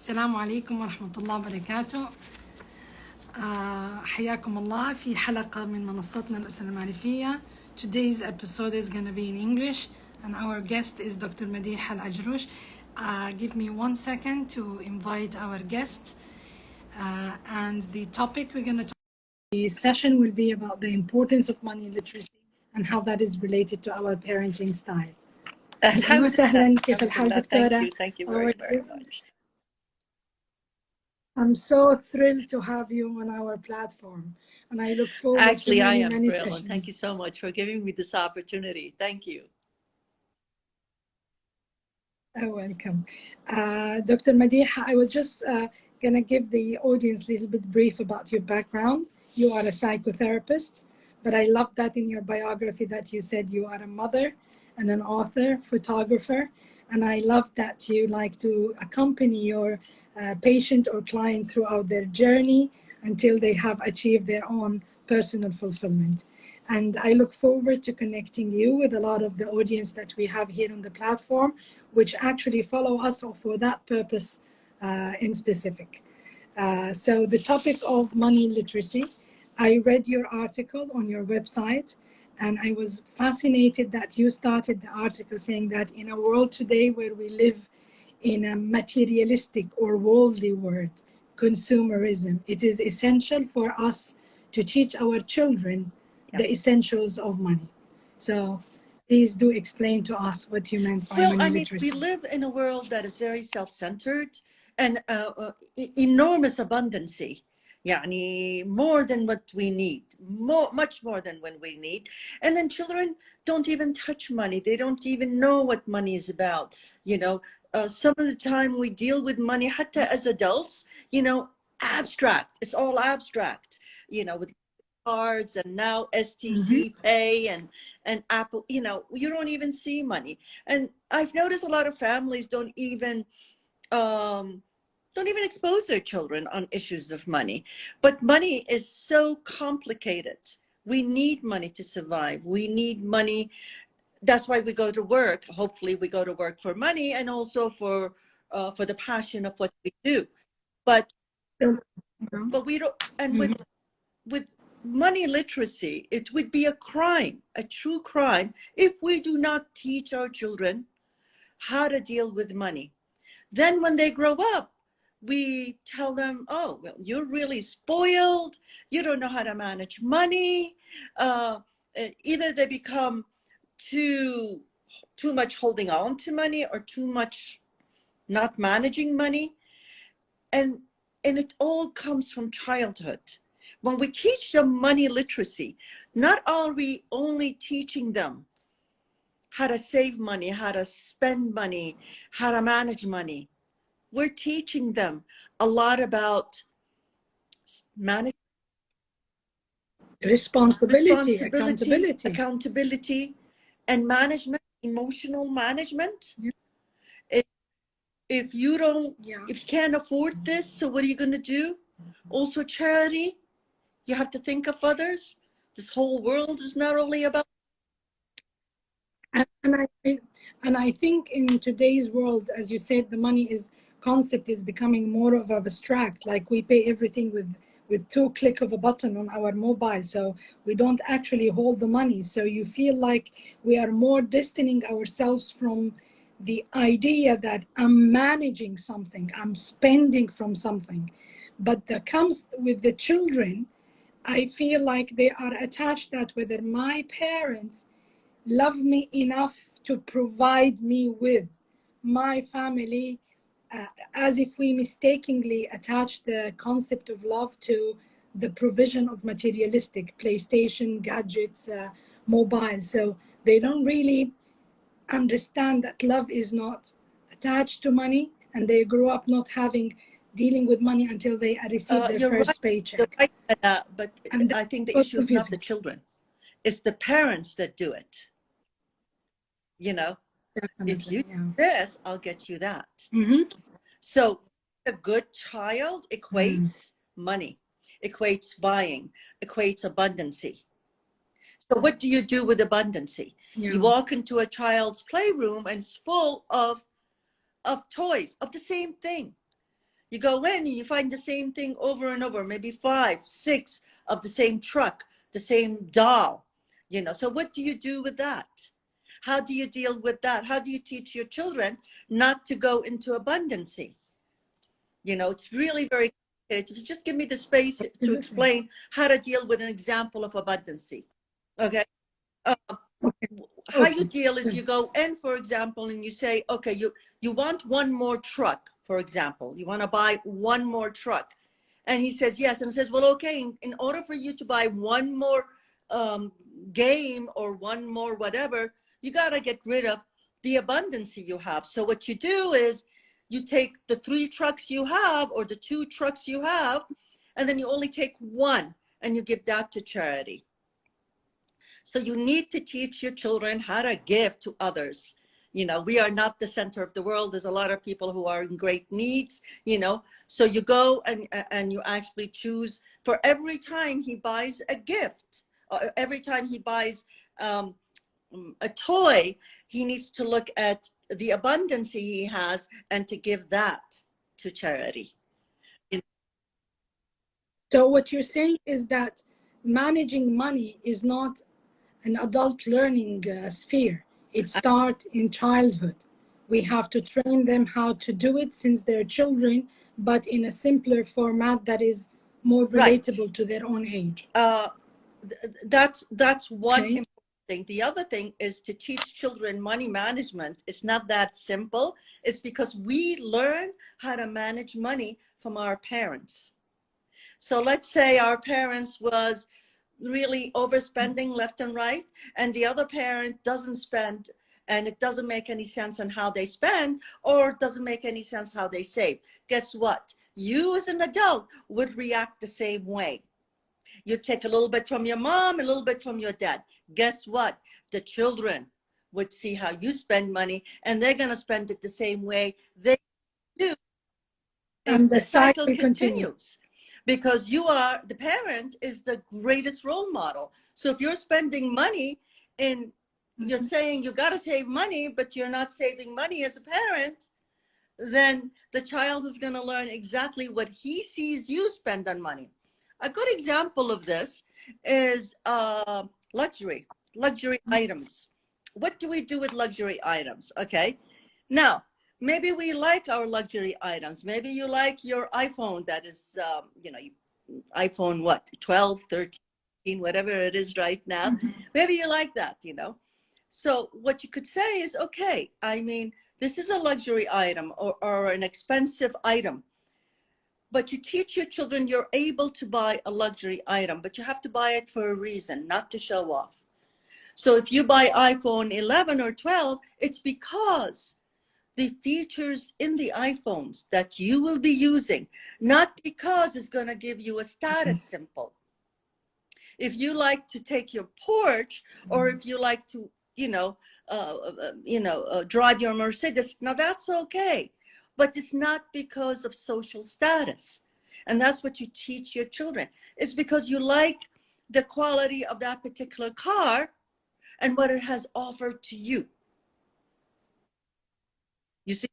السلام عليكم ورحمة الله وبركاته. حياكم الله في حلقة من منصتنا الأسرة المعرفية. Today's episode is going to be in English and our guest is Dr. Madeha Alajroush. Give me 1 second to invite our guest. And the topic we're going to talk about, the session will be about the importance of money literacy and how that is related to our parenting style. أهلا وسهلا. كيف الحال دكتورة؟ Thank you very much. I'm so thrilled to have you on our platform, and I look forward Actually, to many, I am many thrilled, sessions. and thank you so much for giving me this opportunity. Thank you. Oh, welcome. Dr. Madeha, I was just going to give the audience a little bit brief about your background. You are a psychotherapist, but I love that in your biography that you said you are a mother and an author, photographer, and I love that you like to accompany your patient or client throughout their journey until they have achieved their own personal fulfillment. And I look forward to connecting you with a lot of the audience that we have here on the platform, which actually follow us for that purpose in specific. So the topic of money literacy, I read your article on your website, and I was fascinated that you started the article saying that in a world today where we live in a materialistic or worldly world, consumerism, it is essential for us to teach our children the essentials of money. So please do explain to us what you meant by money literacy. We live in a world that is very self-centered and enormous abundancy. يعني more than what we need, much more than when we need. And then children don't even touch money. They don't even know what money is about. You know, some of the time we deal with money, hatta as adults, you know, abstract. It's all abstract, you know, with cards and now STC Pay and Apple, you know, you don't even see money. And I've noticed a lot of families don't even expose their children on issues of money. But money is so complicated. We need money to survive. We need money. That's why we go to work. Hopefully we go to work for money and also for the passion of what we do. But we don't, and with money literacy, it would be a crime, a true crime, if we do not teach our children how to deal with money. Then when they grow up, we tell them, oh, well, you're really spoiled. You don't know how to manage money. Either they become too much holding on to money or too much not managing money. And it all comes from childhood. When we teach them money literacy, not are we only teaching them how to save money, how to spend money, how to manage money. We're teaching them a lot about management, responsibility, accountability, and management, emotional management. Yeah. If you can't afford this, so what are you going to do? Also charity. You have to think of others. This whole world is not only about. And I think in today's world, as you said, the money concept is becoming more of abstract. Like we pay everything with 2 clicks of a button on our mobile, so we don't actually hold the money. So you feel like we are more distancing ourselves from the idea that I'm managing something, I'm spending from something. But that comes with the children. I feel like they are attached that whether my parents love me enough to provide me with my family, as if we mistakenly attach the concept of love to the provision of materialistic PlayStation, gadgets, mobile. So they don't really understand that love is not attached to money, and they grow up not dealing with money until they receive their first paycheck. Right, but I think the issue is not the children. It's the parents that do it. You know, definitely, if you do this, I'll get you that. So a good child equates money, equates buying, equates abundancy. So what do you do with abundancy? You walk into a child's playroom and it's full of toys of the same thing. You go in and you find the same thing over and over, maybe 5, 6 of the same truck, the same doll, you know. So what do you do with that? How do you deal with that? How do you teach your children not to go into abundancy? You know, it's really very complicated. If you just give me the space to explain how to deal with an example of abundancy, okay? How you deal is you go in, for example, and you say, okay, you want one more truck, for example. You want to buy one more truck. And he says, yes. And says, well, okay, in order for you to buy one more game or one more whatever, you got to get rid of the abundancy you have. So what you do is you take the 3 trucks you have or the 2 trucks you have, and then you only take one and you give that to charity. So you need to teach your children how to give to others. You know, we are not the center of the world. There's a lot of people who are in great needs, you know. So you go and you actually choose for every time he buys a gift, or every time he buys a toy, he needs to look at the abundance he has and to give that to charity. So what you're saying is that managing money is not an adult learning sphere. It starts in childhood. We have to train them how to do it since they're children, but in a simpler format that is more relatable to their own age. That's one important thing. The other thing is to teach children money management. It's not that simple. It's because we learn how to manage money from our parents. So let's say our parents was really overspending left and right, and the other parent doesn't spend, and it doesn't make any sense on how they spend, or it doesn't make any sense how they save. Guess what? You as an adult would react the same way. You take a little bit from your mom, a little bit from your dad. Guess what? The children would see how you spend money, and they're going to spend it the same way they do. And the cycle continues. Because you are, the parent is the greatest role model. So if you're spending money and you're saying you got to save money, but you're not saving money as a parent, then the child is going to learn exactly what he sees you spend on money. A good example of this is luxury items. What do we do with luxury items? Okay. Now, maybe we like our luxury items. Maybe you like your iPhone that is, you know, iPhone what, 12, 13, whatever it is right now. Maybe you like that, you know. So what you could say is, okay, I mean, this is a luxury item or an expensive item. But you teach your children you're able to buy a luxury item, but you have to buy it for a reason, not to show off. So if you buy iPhone 11 or 12, it's because the features in the iPhones that you will be using, not because it's going to give you a status symbol. If you like to take your Porsche, or if you like to, drive your Mercedes, now that's okay, but it's not because of social status. And that's what you teach your children. It's because you like the quality of that particular car and what it has offered to you. You see?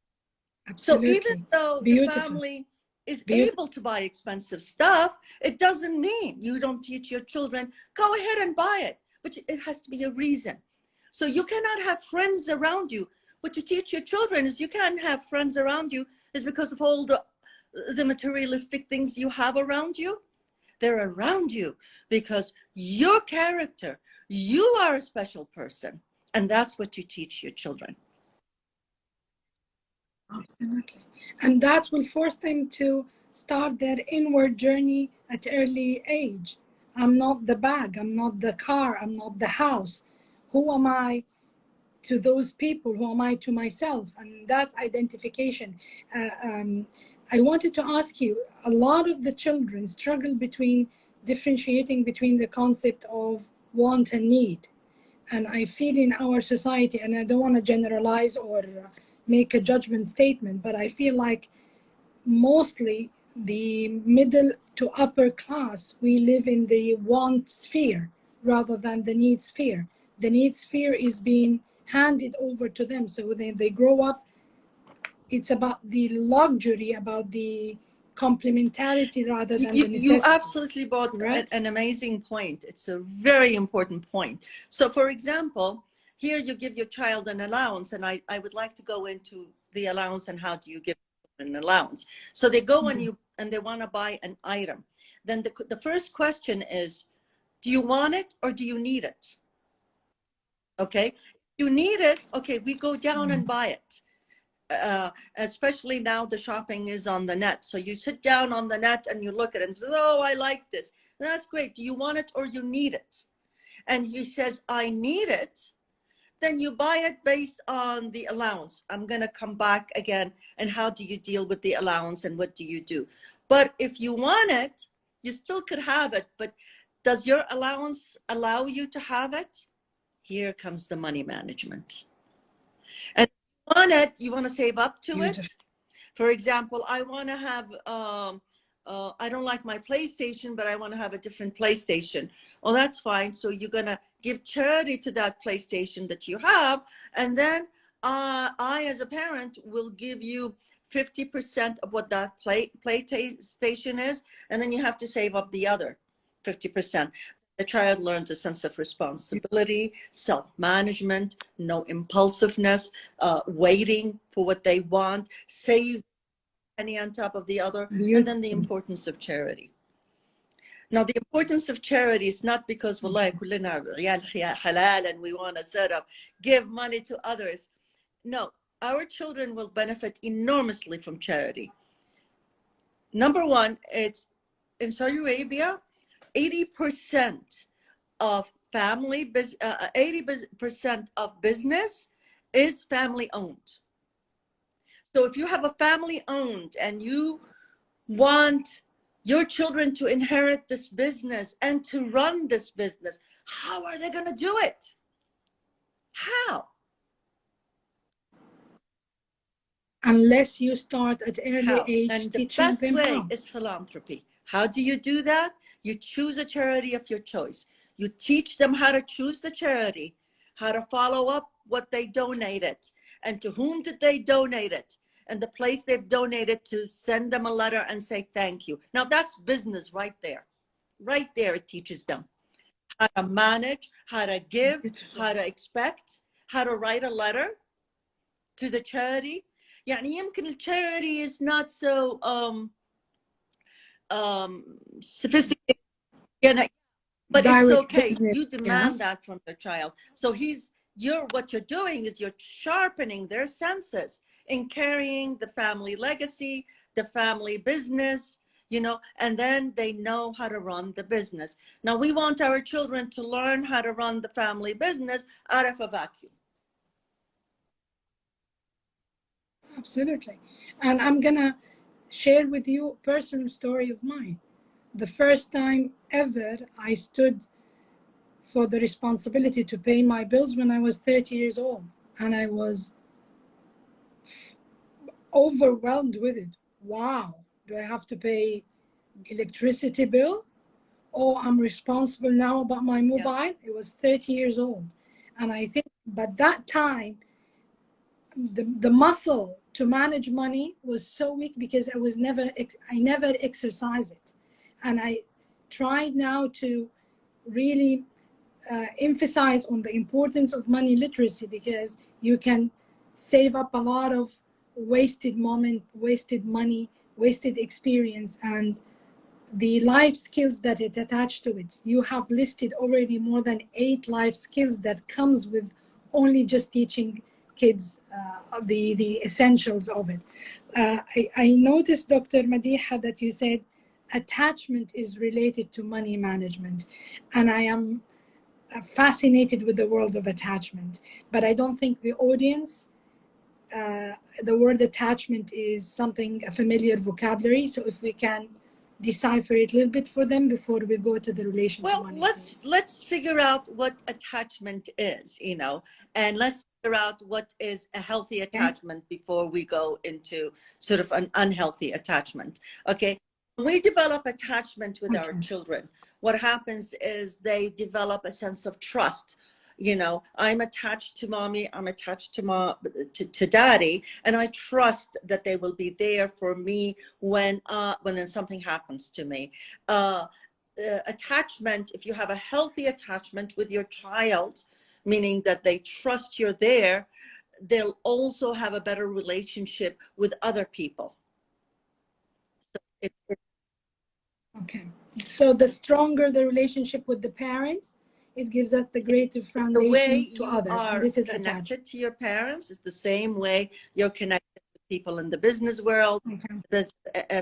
Absolutely. So even though the family is able to buy expensive stuff, it doesn't mean you don't teach your children, go ahead and buy it. But it has to be a reason. So you cannot have friends around you. What you teach your children is you can't have friends around you is because of all the materialistic things you have around you. They're around you because your character, you are a special person. And that's what you teach your children. Absolutely. And that will force them to start their inward journey at early age. I'm not the bag, I'm not the car, I'm not the house. Who am I to those people? Who am I to myself? And that's identification. I wanted to ask you, a lot of the children struggle between differentiating between the concept of want and need. And I feel in our society, and I don't want to generalize or make a judgment statement, but I feel like mostly the middle to upper class, we live in the want sphere rather than the need sphere. The need sphere is being handed over to them. So they grow up it's about the luxury, about the complementarity rather than the necessity. You absolutely brought an amazing point. It's a very important point. So for example, here you give your child an allowance, and I would like to go into the allowance and how do you give an allowance. So they go and they want to buy an item. Then the first question is, do you want it or do you need it? Okay, you need it. Okay, we go down and buy it. Especially now the shopping is on the net. So you sit down on the net and you look at it and say, oh, I like this. That's great. Do you want it or you need it? And he says, I need it. Then you buy it based on the allowance. I'm going to come back again. And how do you deal with the allowance and what do you do? But if you want it, you still could have it. But does your allowance allow you to have it? Here comes the money management. And want it, you want to save up to it. For example, I want to have I don't like my PlayStation, but I want to have a different PlayStation. Well, that's fine. So you're going to give charity to that PlayStation that you have, and then I as a parent will give you 50% of what that PlayStation is, and then you have to save up the other 50%. The child learns a sense of responsibility, self-management, no impulsiveness, waiting for what they want, save any on top of the other, and then the importance of charity. Now, the importance of charity is not because wallahi kullina عيال halal and we want to set up, give money to others. No, our children will benefit enormously from charity. Number one, it's in Saudi Arabia, 80% of 80% of business is family owned. So if you have a family owned and you want your children to inherit this business and to run this business, how are they going to do it? How? Unless you start at early age and teaching them the best way how. is philanthropy. How do you do that? You choose a charity of your choice. You teach them how to choose the charity, how to follow up what they donated, and to whom did they donate it, and the place they've donated to, send them a letter and say thank you. Now that's business right there. Right there it teaches them how to manage, how to give, how to expect, how to write a letter to the charity. يعني يمكن الcharity is not so sophisticated, but it's okay. You demand that from the child. So what you're doing is you're sharpening their senses in carrying the family legacy, the family business, and then they know how to run the business. Now we want our children to learn how to run the family business out of a vacuum. Absolutely. And I'm gonna share with you a personal story of mine. The first time ever I stood for the responsibility to pay my bills when I was 30 years old, and I was overwhelmed with it. Wow, do I have to pay electricity bill? Oh, I'm responsible now about my mobile. Yeah. It was 30 years old, and I think, but that time the muscle to manage money was so weak because I never exercised it. And I tried now to really emphasize on the importance of money literacy, because you can save up a lot of wasted moment, wasted money, wasted experience, and the life skills that it attached to it. You have listed already more than 8 life skills that comes with only just teaching kids the essentials of it. I noticed, Dr. Madeha, that you said attachment is related to money management, and I am fascinated with the world of attachment, but I don't think the audience, the word attachment is a familiar vocabulary. So if we can decipher it a little bit for them before we go to the relation to money. Well, let's figure out what attachment is, and let's figure out what is a healthy attachment before we go into sort of an unhealthy attachment. Okay. When we develop attachment with our children, what happens is they develop a sense of trust. You know, I'm attached to mommy, I'm attached to daddy, and I trust that they will be there for me when then something happens to me. Attachment, if you have a healthy attachment with your child, meaning that they trust you're there, they'll also have a better relationship with other people. So okay. So the stronger the relationship with the parents, it gives us the greater foundation the way to you others. are And this is connected attachment. to your parents is the same way you're connected to people in the business world,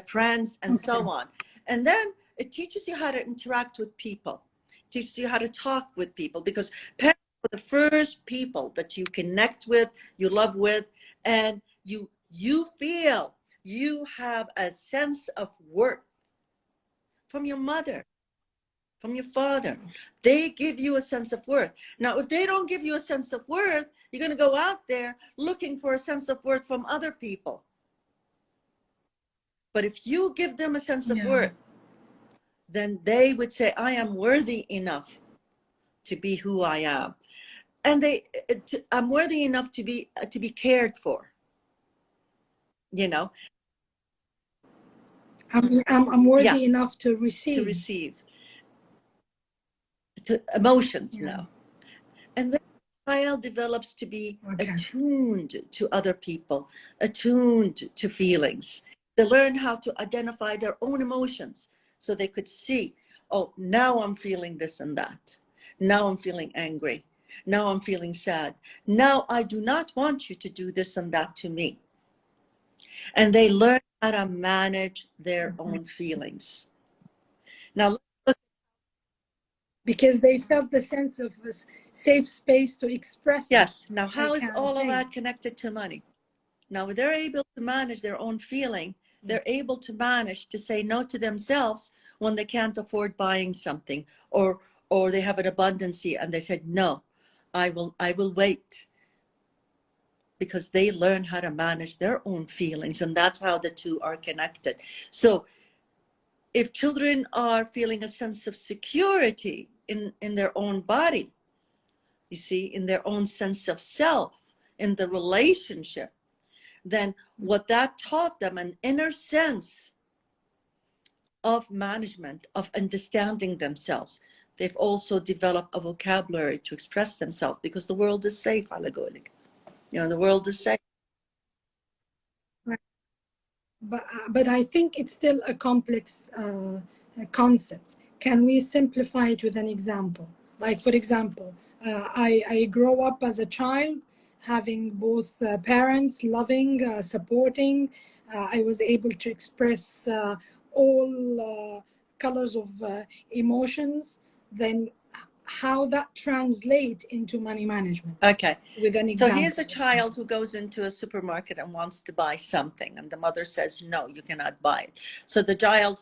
friends, and so on. And then it teaches you how to interact with people, teaches you how to talk with people, because parents are the first people that you connect with, you love with, and you feel you have a sense of worth from your mother, from your father. They give you a sense of worth. Now, if they don't give you a sense of worth, you're going to go out there looking for a sense of worth from other people. But if you give them a sense of worth, then they would say, I am worthy enough to be who I am. And I'm worthy enough to be cared for, you know. I'm worthy enough to receive. Emotions now. And then the child develops to be attuned to other people, attuned to feelings. They learn how to identify their own emotions so they could see, oh, now I'm feeling this and that. Now I'm feeling angry. Now I'm feeling sad. Now I do not want you to do this and that to me. And they learn how to manage their own feelings. Now, because they felt the sense of a safe space to express. Yes. Now, how is all of that connected to money? Now, they're able to manage their own feeling. They're able to manage to say no to themselves when they can't afford buying something, or they have an abundancy and they said, no, I will wait, because they learn how to manage their own feelings, and that's how the two are connected. So if children are feeling a sense of security in their own body, you see, in their own sense of self, in the relationship, then what that taught them, an inner sense of management, of understanding themselves. They've also developed a vocabulary to express themselves, because the world is safe, Alagolik. You know, the world is safe. But I think it's still a complex concept. Can we simplify it with an example? Like, for example, I grow up as a child having both parents loving, supporting. I was able to express all colors of emotions. Then how that translates into money management. Okay. With an example. So here's a child who goes into a supermarket and wants to buy something, and the mother says, no, you cannot buy it. So the child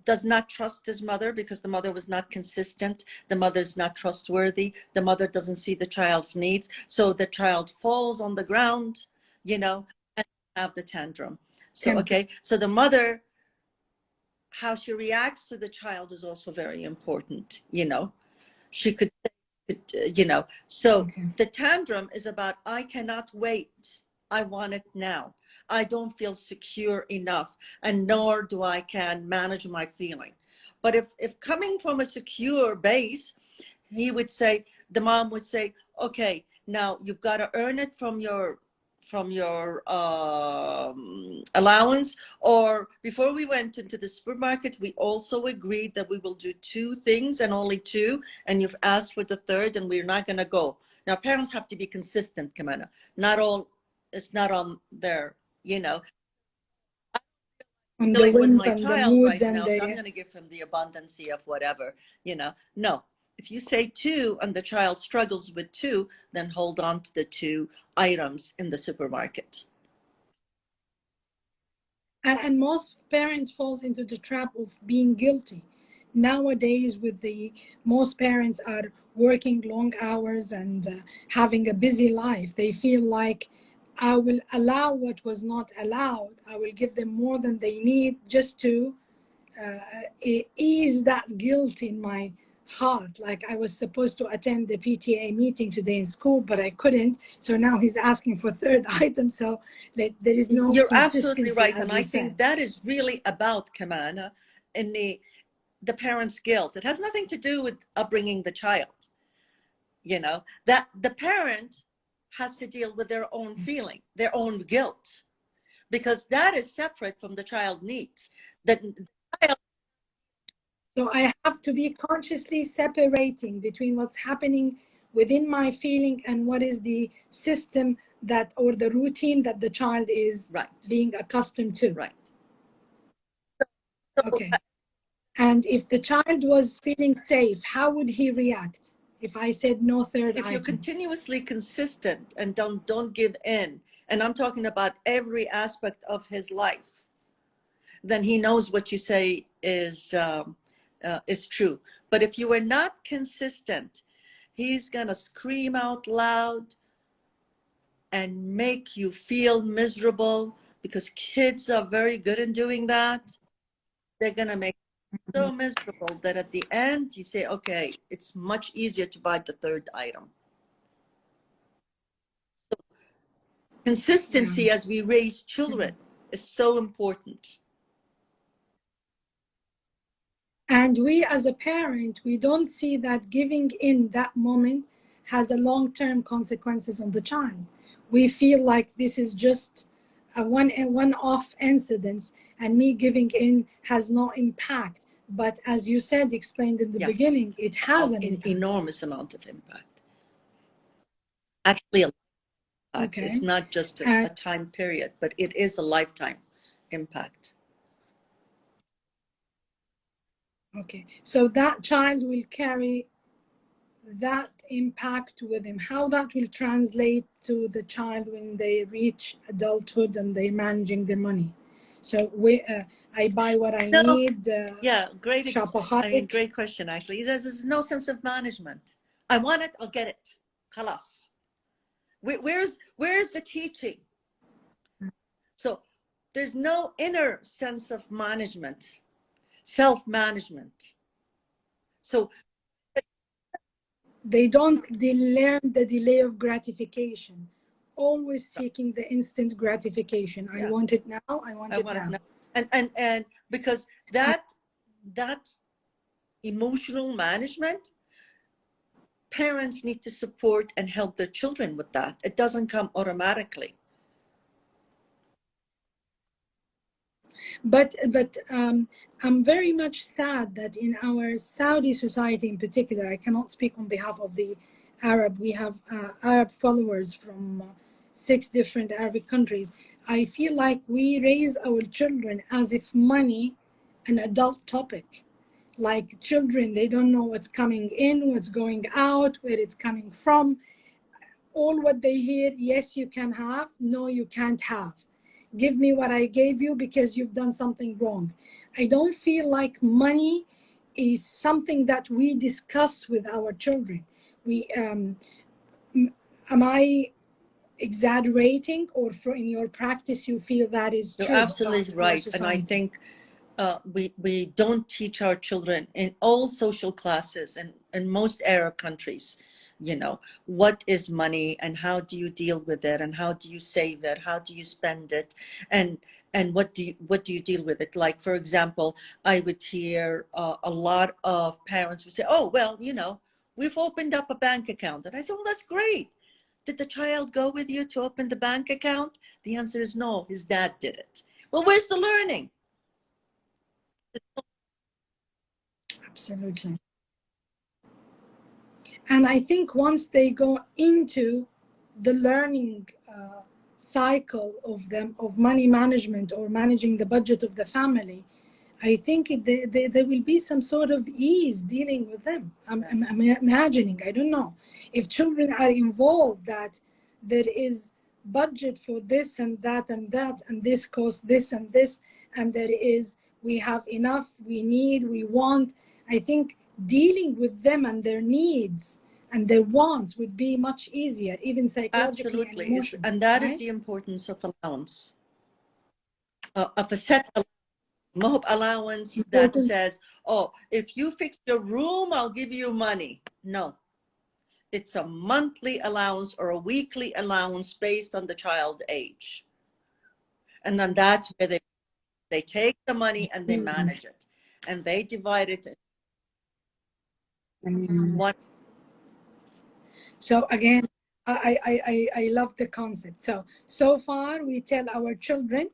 does not trust his mother, because the mother was not consistent. The mother's not trustworthy. The mother doesn't see the child's needs. So the child falls on the ground, you know, and have the tantrum. So, okay. So the mother, how she reacts to the child is also very important, you know. She could say, you know, so the tantrum is about, I cannot wait. I want it now. I don't feel secure enough, and nor do I can manage my feeling. But if coming from a secure base, he would say, the mom would say, okay, now you've got to earn it from your allowance, or before we went into the supermarket, we also agreed that we will do 2 things and only 2, and you've asked for the 3rd, and we're not going to go. Now, parents have to be consistent, Kamana. Not all, it's not on their, you know, I'm dealing with my child right now, so I'm going to give him the abundancy of whatever, you know. No. If you say 2 and the child struggles with 2, then hold on to the 2 items in the supermarket. And most parents falls into the trap of being guilty. Nowadays, most parents are working long hours and having a busy life. They feel like, I will allow what was not allowed. I will give them more than they need, just to ease that guilt in my hard. Like I was supposed to attend the PTA meeting today in school, but I couldn't. So now he's asking for third item. So that there is no You're consistency, absolutely right. as And you I said. think that is really about, Kamana, in the parent's guilt. It has nothing to do with upbringing the child. You know, that the parent has to deal with their own feeling, their own guilt, because that is separate from the child needs. So I have to be consciously separating between what's happening within my feeling and what is the system that, or the routine that the child is right. being accustomed to. Right. Okay. And if the child was feeling safe, how would he react if I said no third if item? you're continuously consistent and don't give in, and I'm talking about every aspect of his life, then he knows what you say is true. But if you are not consistent, he's gonna scream out loud and make you feel miserable, because kids are very good in doing that. They're gonna make you so miserable that at the end you say, okay, it's much easier to buy the third item. So consistency as we raise children is so important. And we as a parent, we don't see that giving in that moment has a long-term consequences on the child. We feel like this is just a one-off incident, and me giving in has no impact. But as you said, explained in the Yes. beginning, it has an enormous amount of impact. Actually, it's not just a time period, but it is a lifetime impact. Okay, so that child will carry that impact with him. How that will translate to the child when they reach adulthood and they're managing their money. So I buy what I need. Yeah, great. Shopaholic. I mean, great question. Actually, there's no sense of management. I want it, I'll get it. Khalas. Where's the teaching? So there's no inner sense of management, self-management. So they don't learn the delay of gratification, always seeking the instant gratification. I want it now. I want it now. And because that's emotional management, parents need to support and help their children with that. It doesn't come automatically. But I'm very much sad that in our Saudi society in particular, I cannot speak on behalf of the Arab, we have Arab followers from 6 different Arabic countries. I feel like we raise our children as if money an adult topic. Like children, they don't know what's coming in, what's going out, where it's coming from. All what they hear, yes, you can have, no, you can't have. Give me what I gave you because you've done something wrong. I don't feel like money is something that we discuss with our children. We am I exaggerating, or in your practice you feel that is true? You're absolutely right. And I think we don't teach our children in all social classes and in most Arab countries, you know, what is money and how do you deal with it and how do you save it, how do you spend it, and what do you deal with it. Like, for example, I would hear a lot of parents would say, oh, well, you know, we've opened up a bank account. And I said, well, that's great. Did the child go with you to open the bank account? The answer is no, his dad did it. Well, where's the learning? Absolutely. And I think once they go into the learning cycle of money management or managing the budget of the family, I think there will be some sort of ease dealing with them. I'm imagining, I don't know. If children are involved, that there is budget for this and that and that, and this costs this and this, and there is, we have enough, we need, we want. I think dealing with them and their needs and their wants would be much easier, even psychologically. Absolutely. And emotionally. And that is the importance of allowance, of a set allowance. Mohab allowance that says, oh, if you fix your room, I'll give you money. No. It's a monthly allowance or a weekly allowance based on the child's age. And then that's where they take the money and they manage it. And they divide it in one. So again, I love the concept. So far we tell our children,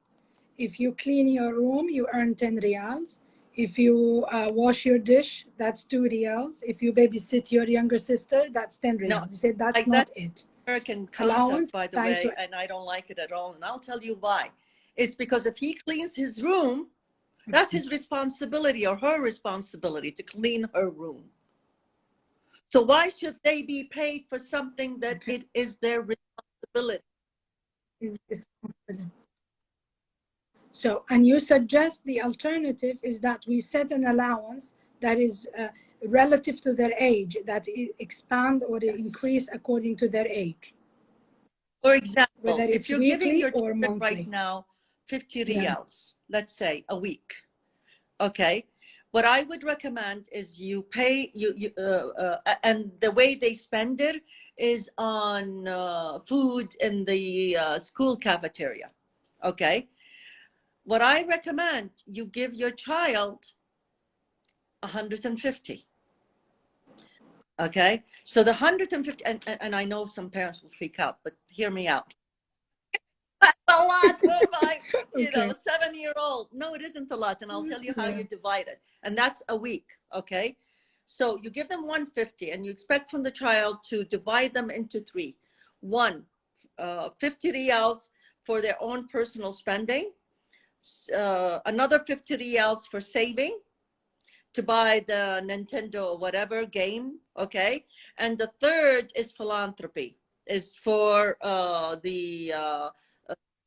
if you clean your room, you earn 10 riyals. If you wash your dish, that's 2 riyals. If you babysit your younger sister, that's 10 riyals. No, You said that's like not it. American concept, by the way, and I don't like it at all. And I'll tell you why. It's because if he cleans his room, that's his responsibility or her responsibility to clean her room. So why should they be paid for something that it is their responsibility? So, and you suggest the alternative is that we set an allowance that is relative to their age, that it expand or increase according to their age. For example, whether it's if you're giving your or children monthly. right now 50 riyals, let's say a week, okay? What I would recommend is you pay, and the way they spend it is on food in the school cafeteria, okay? What I recommend, you give your child 150. Okay, so the 150, and I know some parents will freak out, but hear me out. That's a lot for my, you know, 7-year-old. No, it isn't a lot, and I'll tell you how you divide it. And that's a week, okay? So you give them 150, and you expect from the child to divide them into 3. 50 riyals for their own personal spending, another 50 riyals for saving, to buy the Nintendo or whatever game, okay? And the third is philanthropy, is for the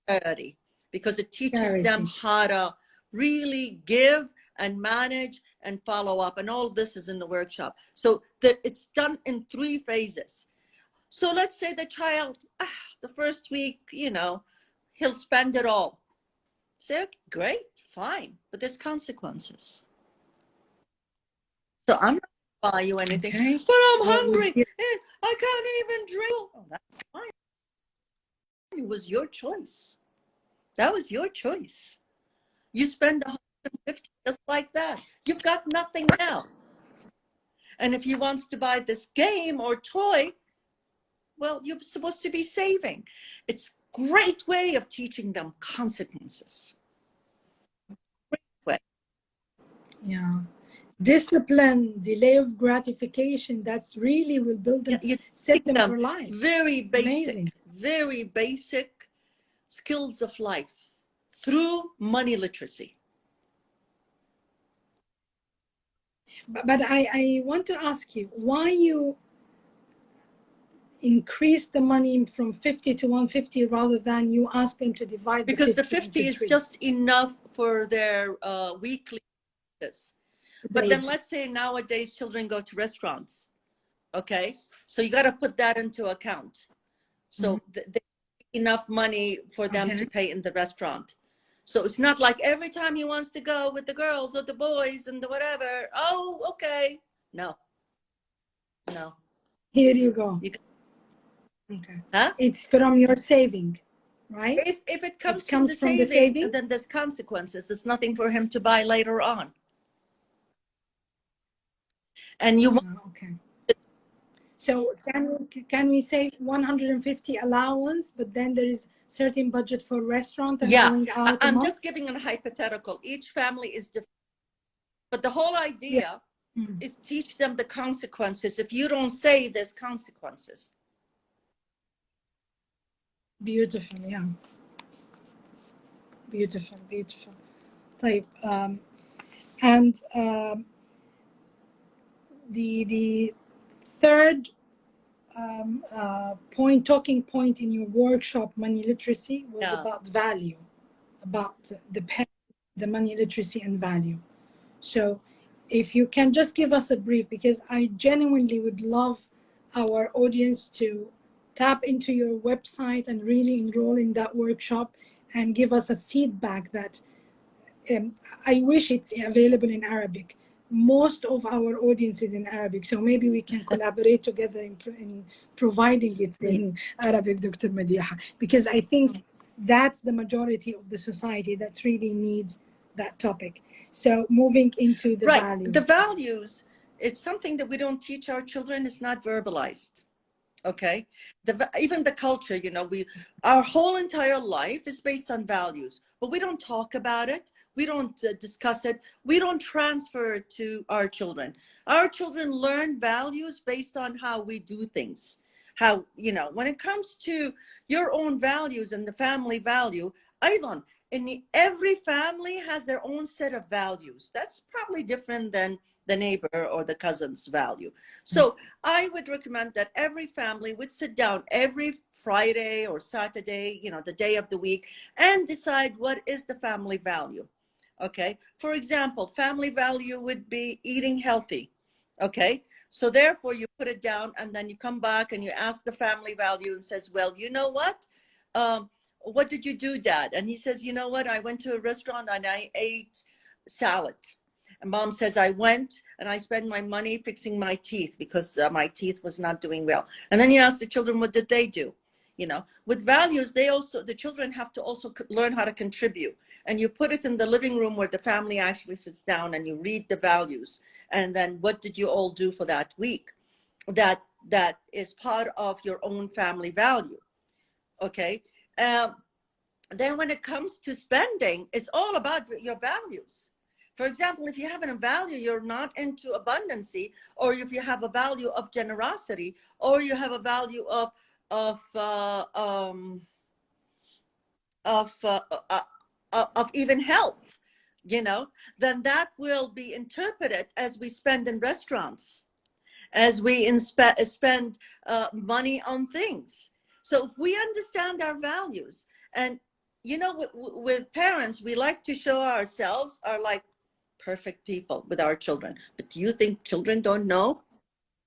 charity, because it teaches them how to really give and manage and follow up. And all of this is in the workshop. So it's done in 3 phases. So let's say the child, the first week, you know, he'll spend it all. Say, okay, great, fine, but there's consequences. So I'm not going to buy you anything, but I'm hungry and I can't even drink. Oh, that's fine. It was your choice. That was your choice. You spend 150 just like that. You've got nothing now. And if he wants to buy this game or toy, well, you're supposed to be saving. It's a great way of teaching them consequences. Great way. Yeah. Discipline, delay of gratification, that's really will build them, set them for life. Very basic, very basic skills of life through money literacy. But I want to ask you, why you increase the money from 50 to 150 rather than you ask them to divide the 50? Because the 50 is just enough for their weekly basis. But then let's say nowadays children go to restaurants, okay? So you got to put that into account. So enough money for them to pay in the restaurant. So it's not like every time he wants to go with the girls or the boys and the whatever, oh, okay. No. No. Here you go. Okay. Huh? It's from your saving, right? If it comes from the saving, then there's consequences. There's nothing for him to buy later on. And you want So can we say 150 allowance, but then there is certain budget for restaurant and going out? I'm just giving a hypothetical. Each family is different. But the whole idea is teach them the consequences. If you don't say, there's consequences. Beautiful, yeah. Beautiful, beautiful. Type and the third talking point in your workshop, money literacy, was about value, about the money literacy and value. So if you can just give us a brief, because I genuinely would love our audience to tap into your website and really enroll in that workshop and give us a feedback that I wish it's available in Arabic. Most of our audience is in Arabic, so maybe we can collaborate together in providing it in Arabic, Dr. Madeha, because I think that's the majority of the society that really needs that topic. So moving into the values. The values, it's something that we don't teach our children. It's not verbalized. Okay, even the culture, you know, our whole entire life is based on values, but we don't talk about it. We don't discuss it. We don't transfer it to our children. Our children learn values based on how we do things. How, you know, when it comes to your own values and the family value, Aydan, every family has their own set of values. That's probably different than the neighbor or the cousin's value. So I would recommend that every family would sit down every Friday or Saturday, you know, the day of the week, and decide what is the family value. Okay. For example, family value would be eating healthy. Okay. So therefore you put it down and then you come back and you ask the family value and says, well, you know what did you do, Dad? And he says, you know what? I went to a restaurant and I ate salad. And Mom says, I went and I spent my money fixing my teeth because my teeth was not doing well. And then you ask the children, what did they do? You know, with values, the children have to also learn how to contribute. And you put it in the living room where the family actually sits down and you read the values. And then what did you all do for that week? That is part of your own family value. Okay. Then when it comes to spending, it's all about your values. For example, if you have a value, you're not into abundancy, or if you have a value of generosity, or you have a value of even health, you know, then that will be interpreted as we spend in restaurants, as we spend money on things. So if we understand our values, and you know, with parents, we like to show ourselves are like perfect people with our children. But do you think children don't know?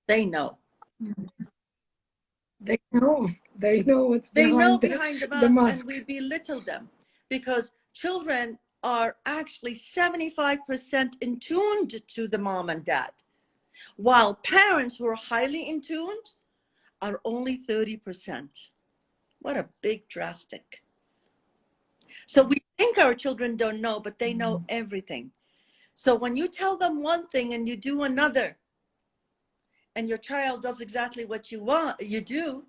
They know. They know. They know what's behind the mask, mask. and we belittle them because children are actually 75% in tune to the mom and dad, while parents who are highly in tune are only 30%. What a big drastic. So we think our children don't know, but they know everything. So when you tell them one thing and you do another, and your child does exactly what you do,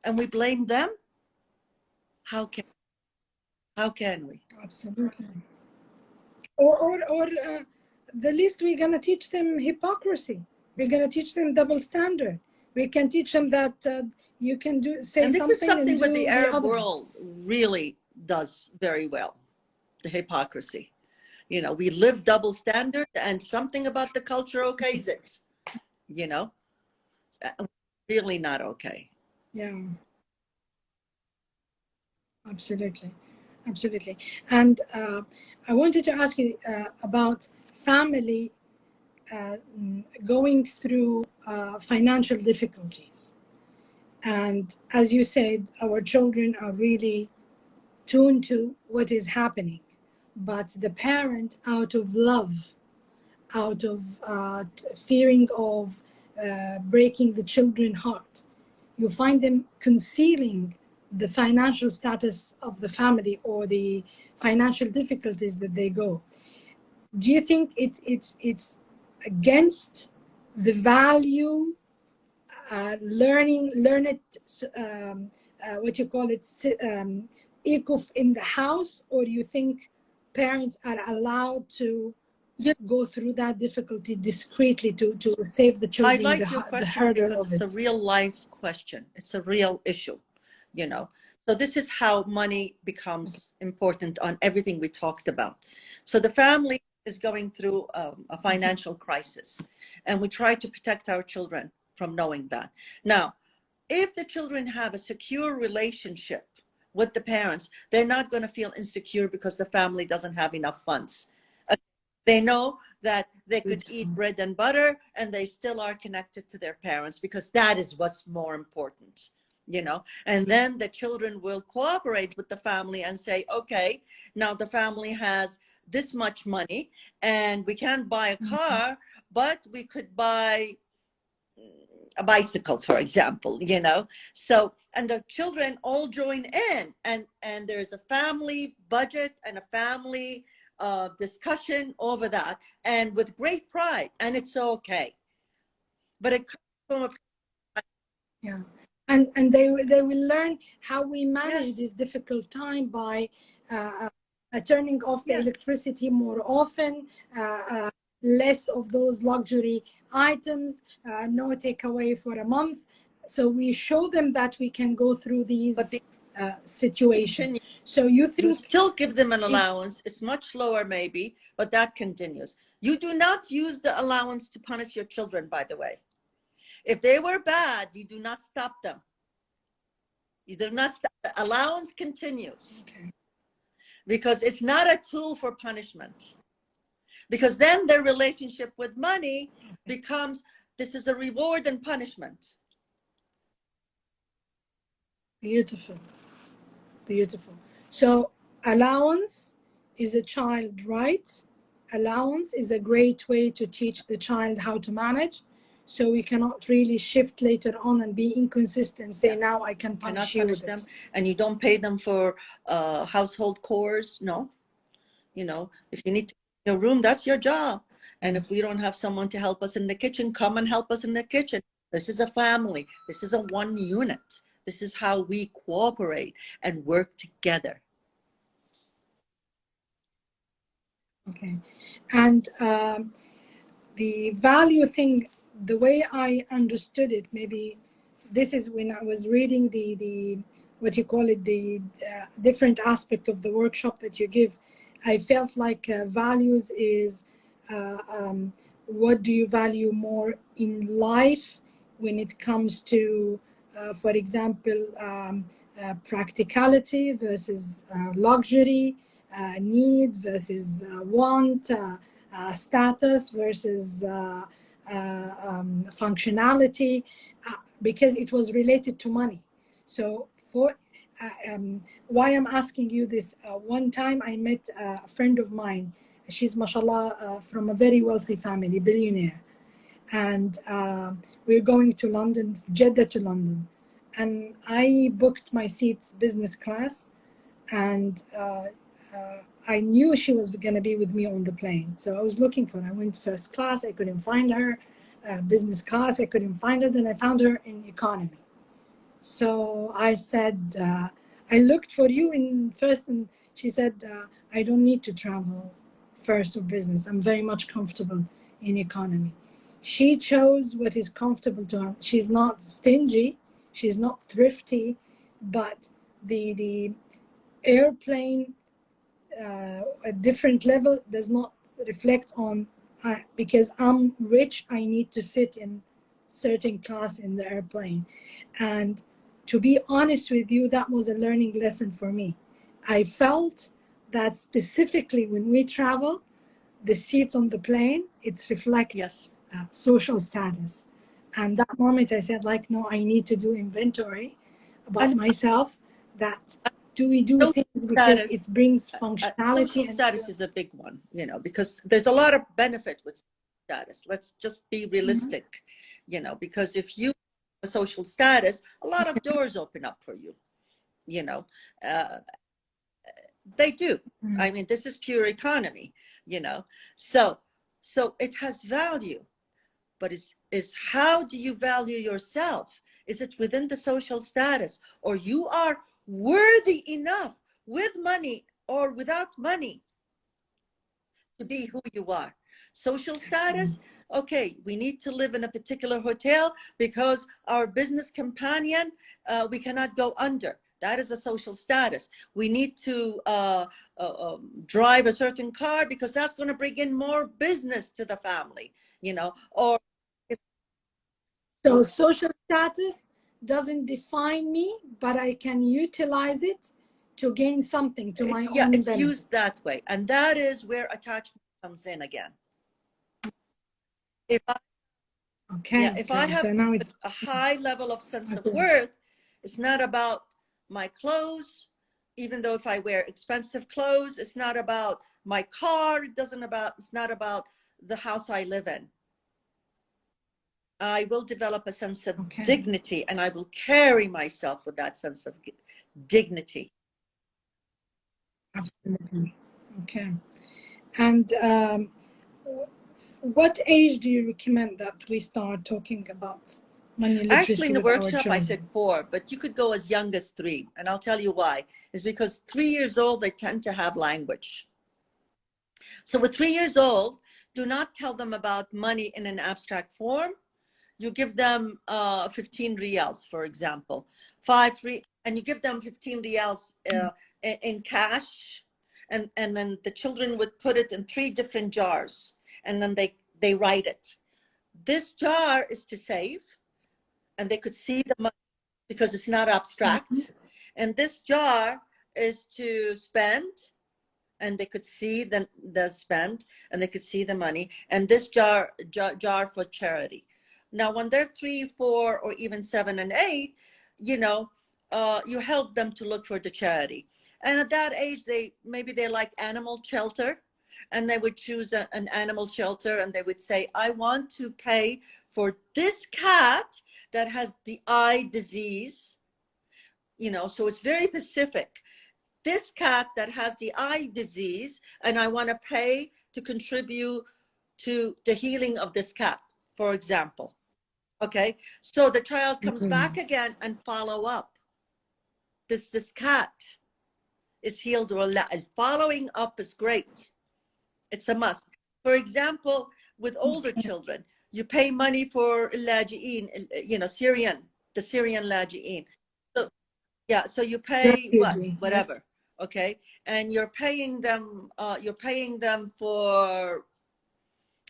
and we blame them, how can we? Absolutely. Or the least we're gonna teach them hypocrisy. We're gonna teach them double standard. We can teach them that you can say and this something is something and what do the Arab other. world really does very well, the hypocrisy. You know, we live double standard, and something about the culture okays it, you know, really not okay. Yeah, absolutely. Absolutely. And I wanted to ask you about family going through financial difficulties. And as you said, our children are really tuned to what is happening. But the parent, out of love, out of fearing of breaking the children's heart, you find them concealing the financial status of the family or the financial difficulties that they go. Do you think it's against the value learn it what you call it in the house, or do you think parents are allowed to go through that difficulty discreetly to save the children? I like your question because it's a real life question. It's a real issue, you know. So this is how money becomes important on everything we talked about. So the family is going through a financial crisis, and we try to protect our children from knowing that. Now, if the children have a secure relationship with the parents, they're not going to feel insecure because the family doesn't have enough funds. They know that they could eat bread and butter and they still are connected to their parents, because that is what's more important. you know, and then the children will cooperate with the family and say, okay, now the family has this much money and we can't buy a car, but we could buy a bicycle, for example, you know. So, and the children all join in, and there's a family budget and a family discussion over that, and with great pride, and it's okay. But it comes from a yeah. And they will learn how we manage yes. this difficult time by turning off the Yes. electricity more often, less of those luxury items, no takeaway for a month. So we show them that we can go through these situations. So you think you still give them an allowance. It's much lower maybe, but that continues. You do not use the allowance to punish your children, by the way. If they were bad, you do not stop them. You do not stop. The allowance continues. Okay. Because it's not a tool for punishment. Because then their relationship with money becomes, this is a reward and punishment. Beautiful. Beautiful. So allowance is a child right. Allowance is a great way to teach the child how to manage. So we cannot really shift later on and be inconsistent, say now I can punish you with them, it. and you don't pay them for household chores. No, you know, if you need to clean your room, that's your job. And if we don't have someone to help us in the kitchen, come and help us in the kitchen. This is a family. This is a one unit. This is how we cooperate and work together. Okay. And the value thing, the way I understood it, maybe this is when I was reading the what you call it, the different aspect of the workshop that you give, I felt like values is what do you value more in life when it comes to, for example, practicality versus luxury, need versus want, status versus functionality, because it was related to money. So for why I'm asking you this, one time I met a friend of mine. She's mashallah from a very wealthy family, billionaire, and we're going to London, Jeddah to London, and I booked my seats business class, and I knew she was going to be with me on the plane. So I was looking for her. I went first class. I couldn't find her. Business class. I couldn't find her. Then I found her in economy. So I said, I looked for you in first. And she said, I don't need to travel first or business. I'm very much comfortable in economy. She chose what is comfortable to her. She's not stingy. She's not thrifty. But the airplane, a different level does not reflect on because I'm rich, I need to sit in certain class in the airplane. And to be honest with you, that was a learning lesson for me. I felt that specifically when we travel, the seats on the plane, it reflects social status. And that moment I said, like, no, I need to do inventory about myself, that do we do things because it brings functionality? Social status is a big one, you know, because there's a lot of benefit with status. Let's just be realistic, you know, because if you have a social status, a lot of doors open up for you, you know. They do. I mean, this is pure economy, you know. So it has value, but is how do you value yourself? Is it within the social status, or you are worthy enough with money or without money to be who you are? Social status, okay, we need to live in a particular hotel because our business companion, we cannot go under. That is a social status. We need to drive a certain car because that's going to bring in more business to the family, you know. Or so social status doesn't define me, but I can utilize it to gain something to my own benefit. It's used that way, and that is where attachment comes in again. If I have so now it's a high level of sense of worth, It's not about my clothes, even though if I wear expensive clothes. It's not about my car. It's not about the house I live in. I will develop a sense of dignity, and I will carry myself with that sense of dignity. Absolutely. Okay. And what age do you recommend that we start talking about money literacy? Actually, in the with our workshop, I children? said 4, but you could go as young as 3. And I'll tell you why. It's because 3 years old, they tend to have language. So with 3 years old, do not tell them about money in an abstract form. You give them 15 riyals, for example, and you give them 15 riyals in cash, and then the children would put it in 3 different jars, and then they write it. This jar is to save, and they could see the money because it's not abstract. And this jar is to spend, and they could see the spend, and they could see the money. And this jar for charity. Now, when they're 3, 4, or even 7 and 8, you know, you help them to look for the charity. And at that age, maybe they like animal shelter, and they would choose an animal shelter, and they would say, I want to pay for this cat that has the eye disease, you know, so it's very specific. This cat that has the eye disease, and I want to pay to contribute to the healing of this cat, for example. Okay, so the child comes back again and follow up. This cat is healed or not, and following up is great. It's a must. For example, with older children, you pay money for laji'in, you know, the Syrian laji'in. So yeah, so you pay whatever, yes. Okay, and you're paying them for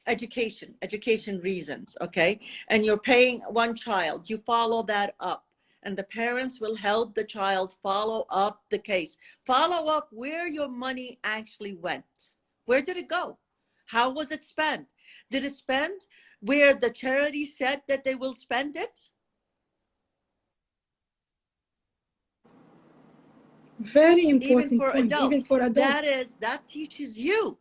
education reasons, okay? And you're paying one child, you follow that up, and the parents will help the child follow up the case. Follow up where your money actually went. Where did it go? How was it spent? Did it spend where the charity said that they will spend it? Very important even for point, adults. even for adults. That teaches you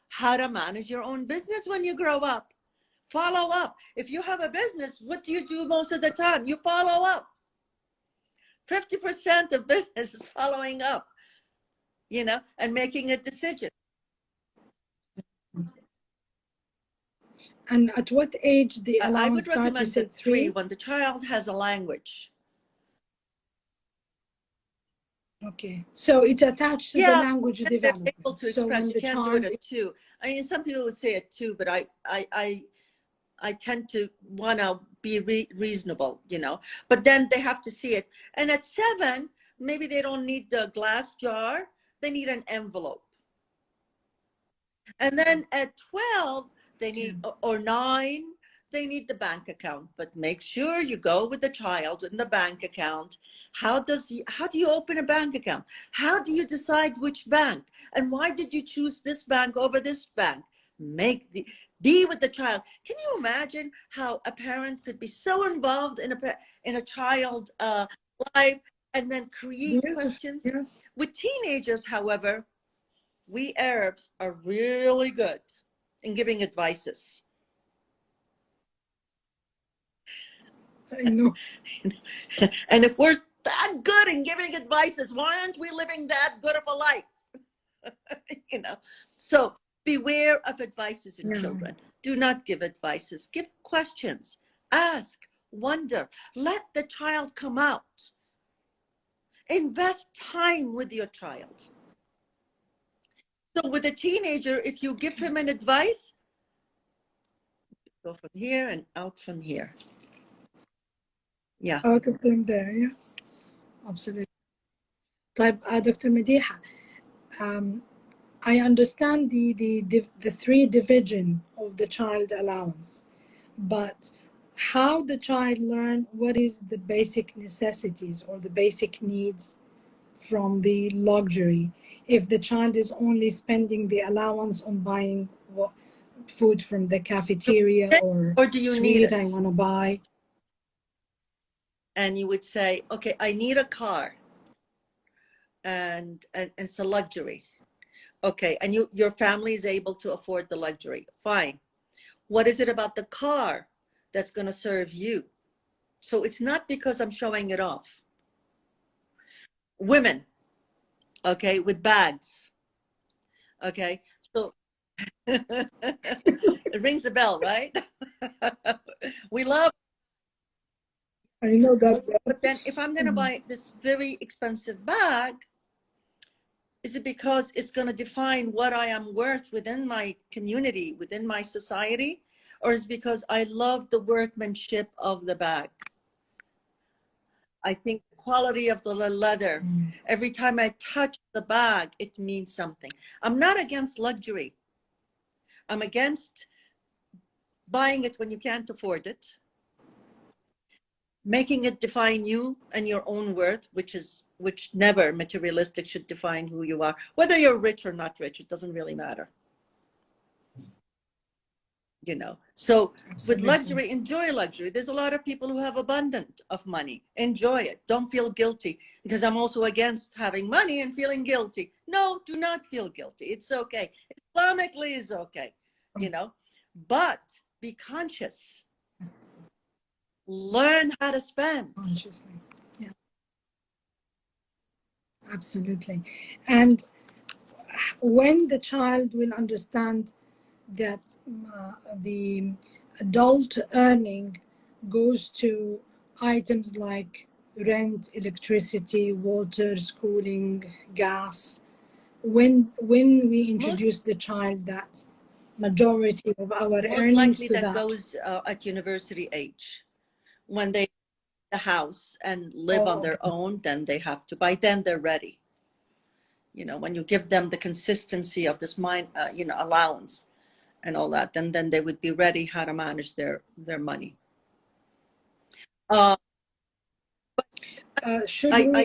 how to manage your own business when you grow up. Follow up. If you have a business, what do you do most of the time? You follow up. 50% of business is following up, you know, and making a decision. And at what age the allowance I would recommend start? 3, when the child has a language. Okay, so it's attached to the language development. Able to express. You can't do it at 2. I mean, some people would say at 2, but I tend to want to be reasonable, you know, but then they have to see it. And at 7, maybe they don't need the glass jar. They need an envelope. And then at 12, they need, or 9, they need the bank account. But make sure you go with the child in the bank account. How do you open a bank account? How do you decide which bank? And why did you choose this bank over this bank? Be with the child. Can you imagine how a parent could be so involved in a child's life and then create questions? Yes. With teenagers, however, we Arabs are really good in giving advices. I know. And if we're that good in giving advices, why aren't we living that good of a life? You know, so beware of advices in children. Do not give advices. Give questions. Ask. Wonder. Let the child come out. Invest time with your child. So with a teenager, if you give him an advice, go from here and out from here. Yeah. Out of them there, yes. Absolutely. طيب, Dr. Madeha, I understand the 3 division of the child allowance, but how the child learn what is the basic necessities or the basic needs from the luxury if the child is only spending the allowance on buying food from the cafeteria or do you sweet need it? I want to buy? and you would say, okay, I need a car, and it's a luxury. Okay, and your family is able to afford the luxury. Fine. What is it about the car that's going to serve you? So it's not because I'm showing it off. Women, okay, with bags. Okay, so it rings a bell, right? We love. I know that. But then if I'm going to buy this very expensive bag, is it because it's going to define what I am worth within my community, within my society? Or is it because I love the workmanship of the bag? I think the quality of the leather, every time I touch the bag, it means something. I'm not against luxury. I'm against buying it when you can't afford it, making it define you and your own worth, which never materialistic should define who you are. Whether you're rich or not rich, it doesn't really matter. You know, so with luxury, enjoy luxury. There's a lot of people who have abundant of money. Enjoy it. Don't feel guilty, because I'm also against having money and feeling guilty. No, do not feel guilty. It's okay. Islamically is okay, you know, but be conscious. Learn how to spend. Consciously. Yeah. Absolutely. And when the child will understand that the adult earning goes to items like rent, electricity, water, schooling, gas, when we introduce the child that majority of our Most earnings likely to that goes at university age. When they the house and live on their own, then they have to, by then they're ready. You know, when you give them the consistency of this mind, you know, allowance and all that, then they would be ready how to manage their money. I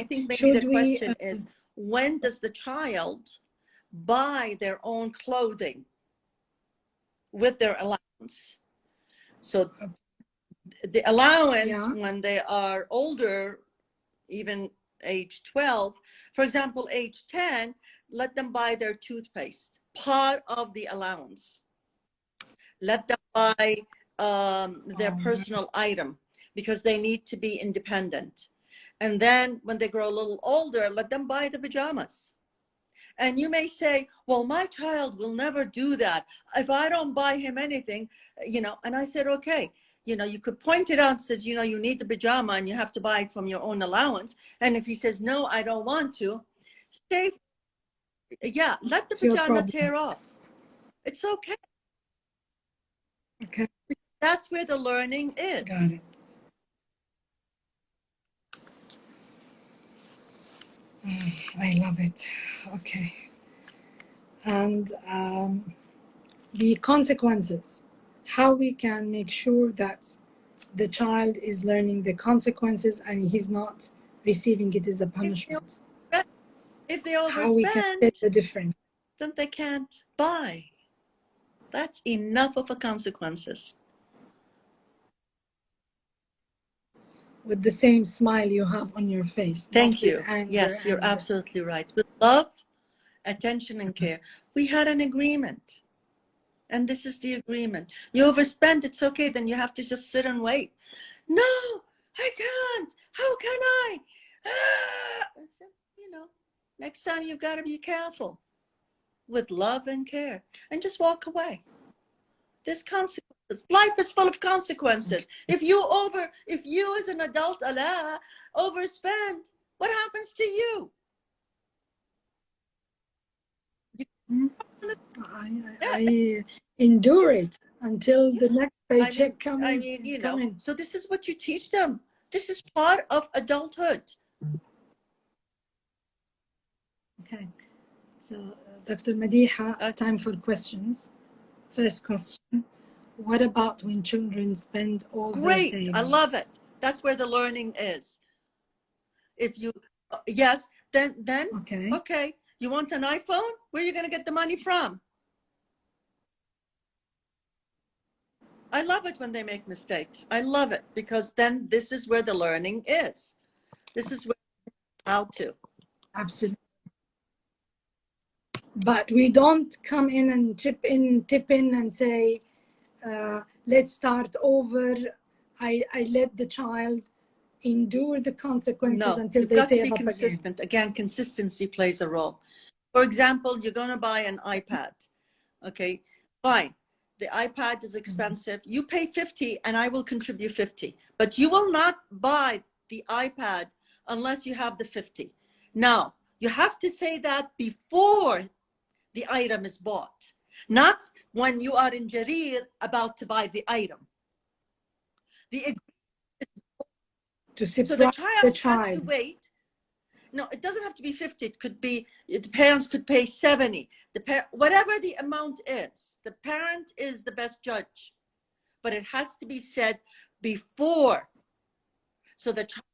think maybe the question is, when does the child buy their own clothing with their allowance? So the allowance, when they are older, even age 12, for example, age 10, let them buy their toothpaste, part of the allowance. Let them buy their personal item, because they need to be independent. And then when they grow a little older, let them buy the pajamas. And you may say, well, my child will never do that if I don't buy him anything, you know. And I said, okay, you know, you could point it out and says, you know, you need the pajama and you have to buy it from your own allowance. And if he says, no, I don't want to, stay. Yeah, let the pajama tear off. It's okay. Okay. That's where the learning is. Got it. I love it. Okay. And the consequences, how we can make sure that the child is learning the consequences and he's not receiving it as a punishment. If they overspend, how we can tell the difference, then they can't buy. That's enough of a consequences. With the same smile you have on your face. Thank you. Yes, you're absolutely right. With love, attention, and care. We had an agreement. And this is the agreement. You overspend, it's okay. Then you have to just sit and wait. No, I can't. How can I? I said, you know, next time you've got to be careful, with love and care, and just walk away. There's consequences. Life is full of consequences. If you as an adult, Alaa, overspend, what happens to you? I endure it until the next paycheck comes. I mean, you know, so this is what you teach them. This is part of adulthood. Okay. So, Dr. Madeha, time for questions. First question. What about when children spend all their savings? I love it. That's where the learning is. If you, yes, then okay. You want an iPhone? Where are you going to get the money from? I love it when they make mistakes. I love it because then this is where the learning is. This is where how to. Absolutely. But we don't come in and tip in and say, let's start over. I let the child endure the consequences until they save up again. Consistent. Again, consistency plays a role. For example, you're going to buy an iPad. Okay, fine. The iPad is expensive. You pay 50 and I will contribute 50. But you will not buy the iPad unless you have the 50. Now, you have to say that before the item is bought, not when you are in Jarir about to buy the item. To surprise so the child has to wait. No, it doesn't have to be 50. It could be, the parents could pay 70. Whatever the amount is, the parent is the best judge. But it has to be said before. So the child.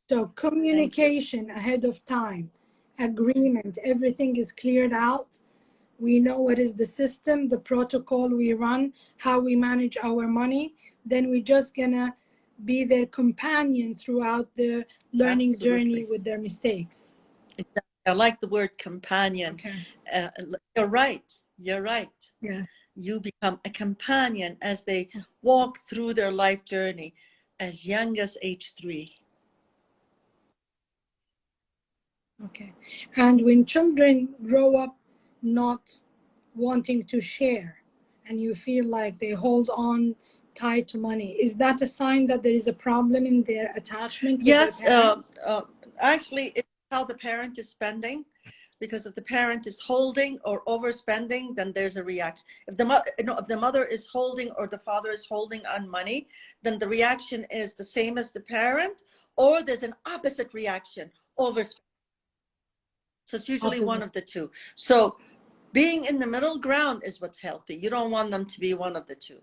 So communication ahead of time, agreement, everything is cleared out. We know what is the system, the protocol we run, how we manage our money. Then we're just gonna be their companion throughout the learning journey with their mistakes. Exactly. I like the word companion. Okay. You're right. You're right. Yeah. You become a companion as they walk through their life journey as young as age 3. Okay. And when children grow up not wanting to share and you feel like they hold on tied to money, is that a sign that there is a problem in their attachment with their parents? Actually, it's how the parent is spending. Because if the parent is holding or overspending, then there's a reaction. If the mother is holding or the father is holding on money, then the reaction is the same as the parent, or there's an opposite reaction, overspending. So it's usually one of the two. So being in the middle ground is what's healthy. You don't want them to be one of the two.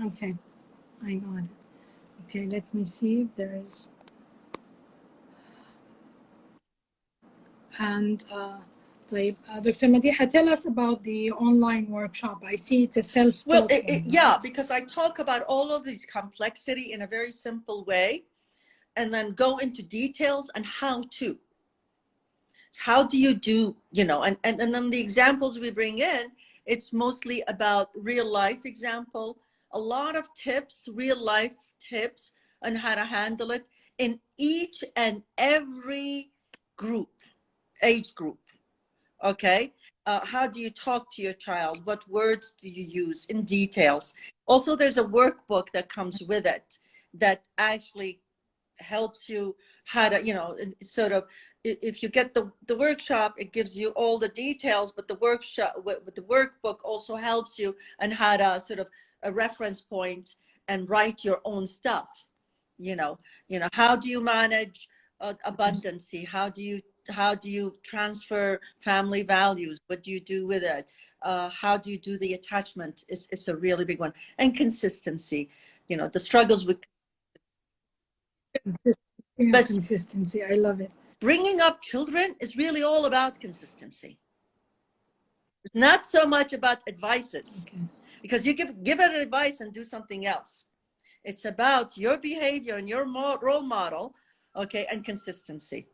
Okay, I got it. Okay, let me see if there is. And Dr. Madeha, tell us about the online workshop. I see it's a self-taught one. Yeah, because I talk about all of these complexity in a very simple way, and then go into details on how to. How do you do, and then the examples we bring in, it's mostly about real life example, a lot of tips, real life tips on how to handle it in each and every group, age group. Okay, how do you talk to your child? What words do you use in details? Also, there's a workbook that comes with it that actually helps you how to, sort of, if you get the workshop, it gives you all the details, but the workbook also helps you on how to sort of a reference point and write your own stuff. How do you manage abundancy? How do you transfer family values? What do you do with it? How do you do the attachment? It's a really big one. And consistency, the struggles with consistency. I love it. Bringing up children is really all about consistency. It's not so much about advices, because you give it advice and do something else. It's about your behavior and your role model, okay, and consistency.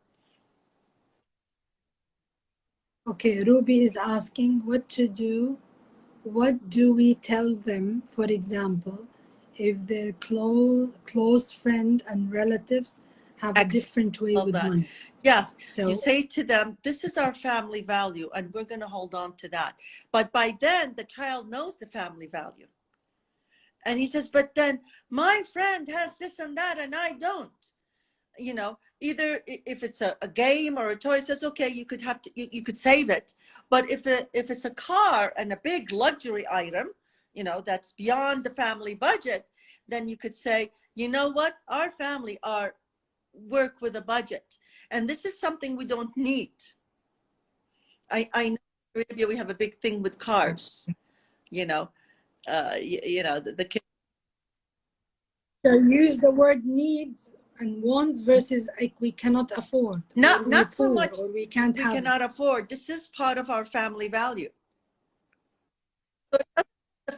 Okay, Ruby is asking what to do. What do we tell them, for example, if their close friend and relatives have a different way with money? Yes, so you say to them, this is our family value and we're going to hold on to that. But by then the child knows the family value. And he says, but then my friend has this and that and I don't. Either if it's a game or a toy, says, okay, you could save it. But if it's a car and a big luxury item, that's beyond the family budget, then you could say, you know what, our family work with a budget, and this is something we don't need. I know in Arabia we have a big thing with cars, the kids. So use the word needs and wants versus like we cannot afford. Not so much. Or we cannot afford. This is part of our family value.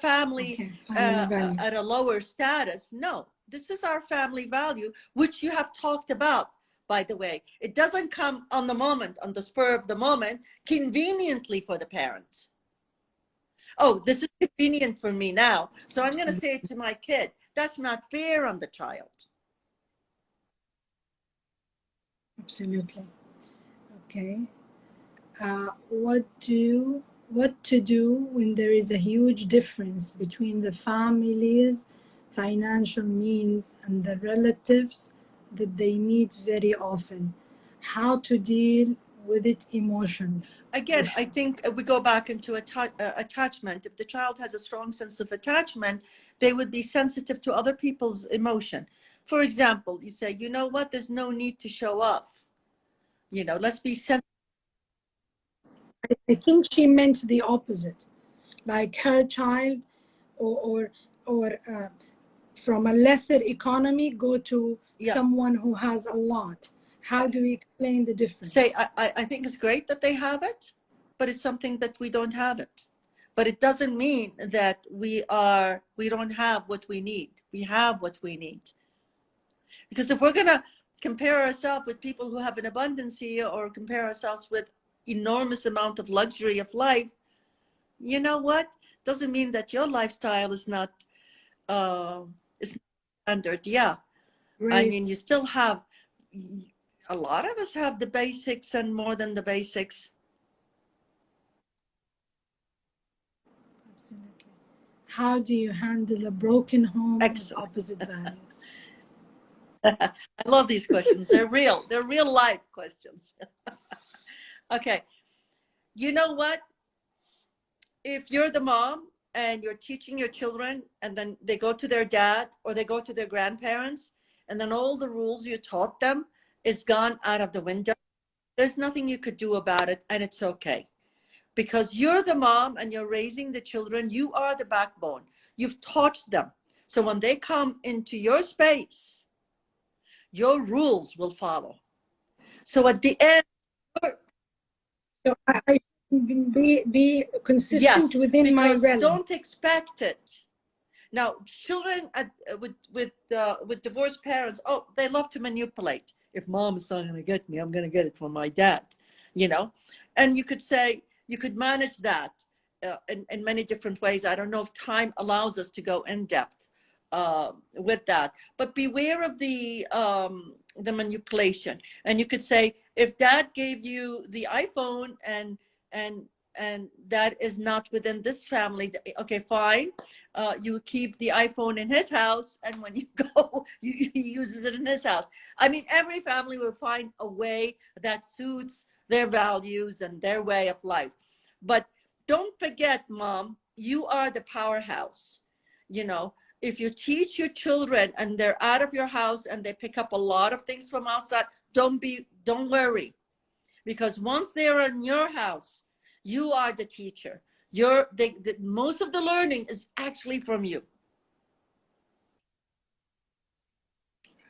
family, okay. Family value. at a lower status. No, this is our family value, which you have talked about, by the way. It doesn't come on the moment, on the spur of the moment, conveniently for the parent. Oh, this is convenient for me now, so I'm going to say it to my kid. That's not fair on the child. Absolutely. Okay. What to do when there is a huge difference between the family's financial means and the relatives that they meet very often? How to deal with it emotionally? Again, I think we go back into attachment. If the child has a strong sense of attachment, they would be sensitive to other people's emotion. For example, you say, you know what, there's no need to show off. You know, let's be sensitive. I think she meant the opposite, like her child or from a lesser economy go to someone who has a lot. How do we explain the difference? Say, I think it's great that they have it, but it's something that we don't have it. But it doesn't mean that we don't have what we need. We have what we need. Because if we're going to compare ourselves with people who have an abundance here, or compare ourselves with enormous amount of luxury of life, you know what? Doesn't mean that your lifestyle is not standard. Yeah. Right. I mean, you still have, a lot of us have the basics and more than the basics. Absolutely. How do you handle a broken home with opposite values? I love these questions. They're real. They're real life questions. Okay. You know what? If you're the mom and you're teaching your children and then they go to their dad or they go to their grandparents and then all the rules you taught them is gone out of the window, there's nothing you could do about it, and it's okay. Because you're the mom and you're raising the children, you are the backbone. You've taught them. So when they come into your space, your rules will follow. So at the end, so I be consistent within my realm. Don't expect it. Now, children with divorced parents, oh, they love to manipulate. If mom is not going to get me, I'm going to get it from my dad, you know. And you could say, you could manage that in many different ways. I don't know if time allows us to go in depth with that, but beware of the manipulation. And you could say, if dad gave you the iPhone and that is not within this family, okay, fine. You keep the iPhone in his house, and when you go, he uses it in his house. I mean, every family will find a way that suits their values and their way of life. But don't forget, mom, you are the powerhouse. You know, if you teach your children and they're out of your house and they pick up a lot of things from outside, don't worry. Because once they're in your house, you are the teacher. Most of the learning is actually from you.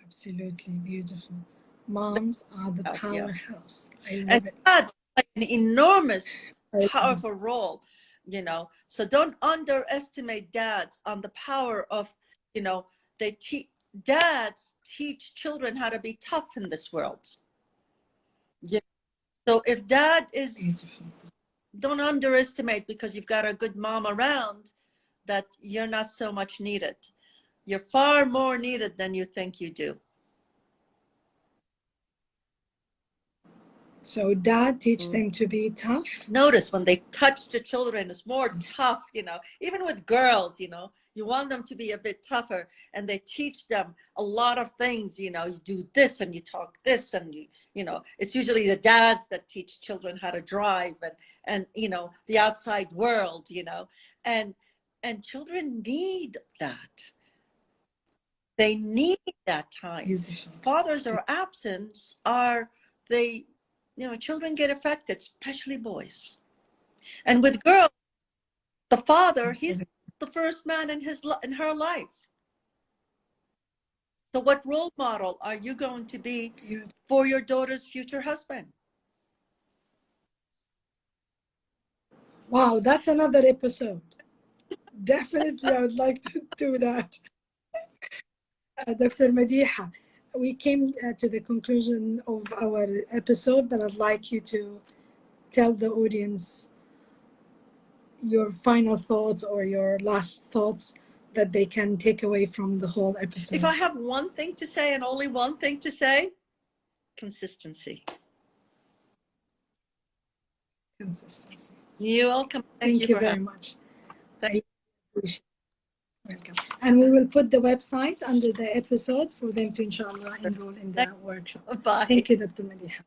Absolutely beautiful. Moms are the powerhouse. Yeah. I love it. That's like an enormous, powerful role, you know. So don't underestimate dads on the power of, you know, dads teach children how to be tough in this world. Yeah. So if dad is beautiful, don't underestimate, because you've got a good mom around, that you're not so much needed. You're far more needed than you think you do. So dad teach them to be tough? Notice when they touch the children, it's more tough, you know, even with girls, you know, you want them to be a bit tougher, and they teach them a lot of things, you know, you do this and you talk this, and you know, it's usually the dads that teach children how to drive and you know, the outside world, you know, and children need that. They need that time. Beautiful. Fathers are absent, you know, children get affected, especially boys. And with girls, the father, he's the first man in her life. So what role model are you going to be for your daughter's future husband? Wow, that's another episode. Definitely, I would like to do that. Dr. Madeha, we came to the conclusion of our episode, but I'd like you to tell the audience your final thoughts or your last thoughts that they can take away from the whole episode. If I have one thing to say and only one thing to say, consistency. Consistency. You're welcome. Thank you very much. I appreciate it. Welcome. And we will put the website under the episode for them to, inshallah, enroll in the workshop. Bye. Thank you, Dr. Madeha.